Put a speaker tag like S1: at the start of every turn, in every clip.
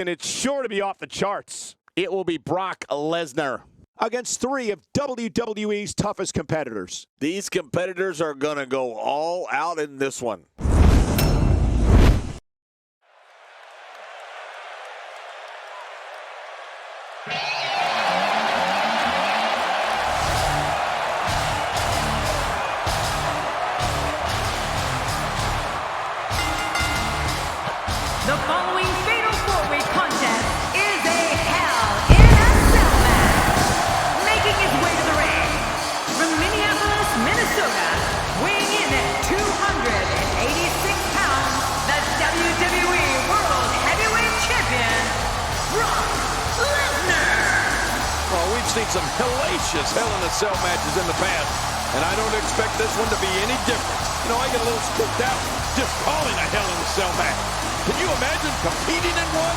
S1: And it's sure to be off the charts.
S2: It will be Brock Lesnar
S3: against 3 of WWE's toughest competitors.
S2: These competitors are going to go all out in this one.
S4: The following fatal four-way contest is a Hell in a Cell match. Making his way to the ring from Minneapolis, Minnesota, weighing in at 286 pounds, the WWE World Heavyweight Champion, Brock Lesnar.
S1: Well, we've seen some hellacious Hell in a Cell matches in the past, and I don't expect this one to be any different. You know, I get a little spooked out just calling a Hell in a Cell match. Can you imagine competing in one?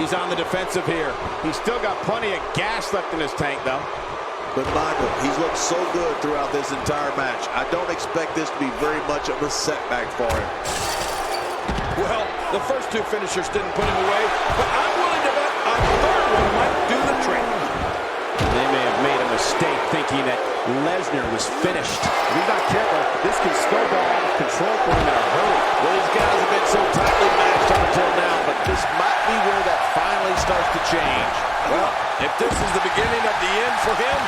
S3: He's on the defensive here. He's still got plenty of gas left in his tank, though.
S2: But Michael, he's looked so good throughout this entire match. I don't expect this to be very much of a setback for him.
S1: Well, the first two finishers didn't put him away, but I'm willing to bet a third one might do the trick.
S3: They may have made a mistake thinking that Lesnar was finished. If he's not careful, this can snowball out of control for him in a hurry.
S2: Well, these guys have been so tightly matched up until now, but this might be where that finally starts to change.
S1: Well, if this is the beginning of the end for him,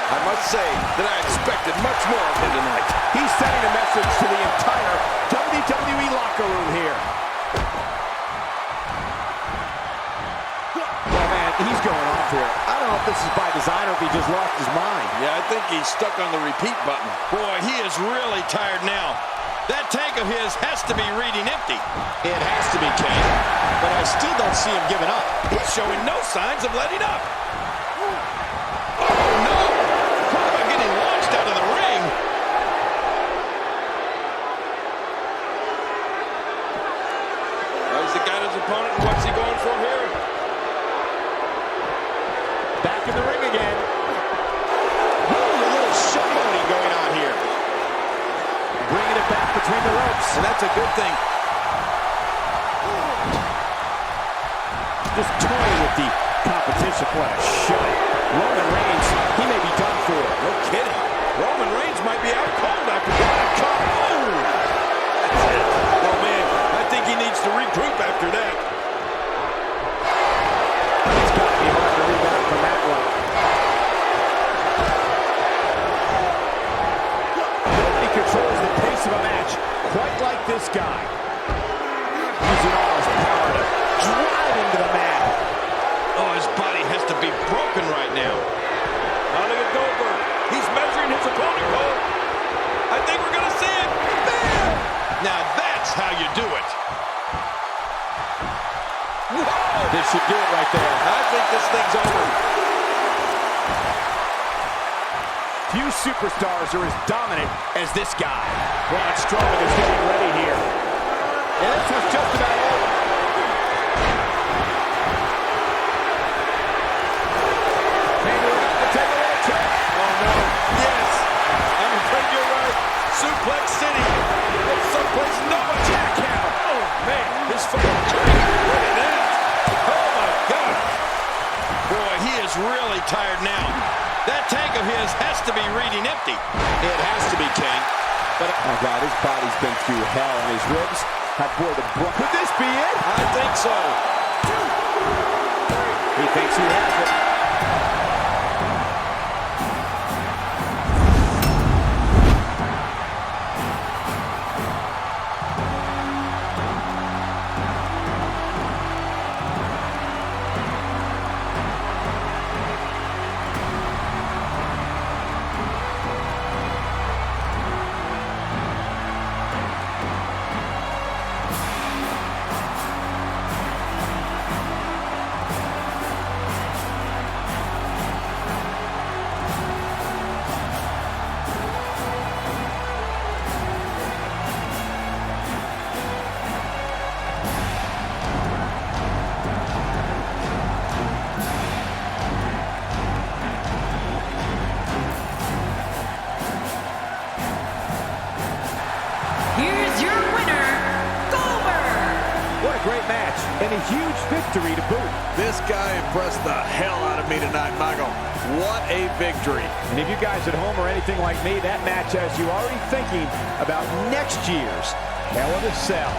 S1: I must say that I expected much more of him tonight.
S3: He's sending a message to the entire WWE locker room here. Oh, man, he's going off here. I don't know if this is by design or if he just lost his mind.
S1: Yeah, I think he's stuck on the repeat button. Boy, he is really tired now. That tank of his has to be reading empty.
S3: It has to be, Kane, but I still don't see him giving up.
S1: He's showing no signs of letting up. Oh, no! Talk about getting launched out of the ring. Well, he's got his opponent, and what's he going for here?
S3: Back in the ring again. Ooh, a little showboating going on here. Bringing it back between the ropes.
S1: And that's a good thing.
S3: Just toying with the competition. What a show. Roman Reigns, he may be done for.
S1: No kidding. Roman Reigns might be out cold after that. Oh! That's it. Oh, man, I think he needs to regroup after that.
S3: It's got to be hard to rebound from that one. Nobody controls the pace of a match quite like this guy. Using all his power to drive into the mat.
S1: Oh, his body has to be broken right now. Now look at Goldberg. He's measuring his opponent, Cole. I think we're going to see it. Bam! Now that's how you do it. Whoa!
S3: This should do it right there.
S1: I think this thing's over.
S3: Few superstars are as dominant as this guy. Braun Strowman is getting ready here. And this was just about over. Maybe we're about to take a little check.
S1: Oh, no. Yes. I'm afraid you're right. Suplex City. It's someplace no attack count. Oh, man. This fucking drink. Look at that. Oh, my God. Boy, he is really tired now. That tank of his has to be reading empty.
S3: It has to be, King. But, oh, God, his body's been through hell, and his ribs have bore the brunt. Could this be it?
S1: I think so.
S3: He thinks he has it. And a huge victory to boot.
S2: This guy impressed the hell out of me tonight, Michael. What a victory.
S3: And if you guys at home are anything like me, that match has you already thinking about next year's Hell in a Cell.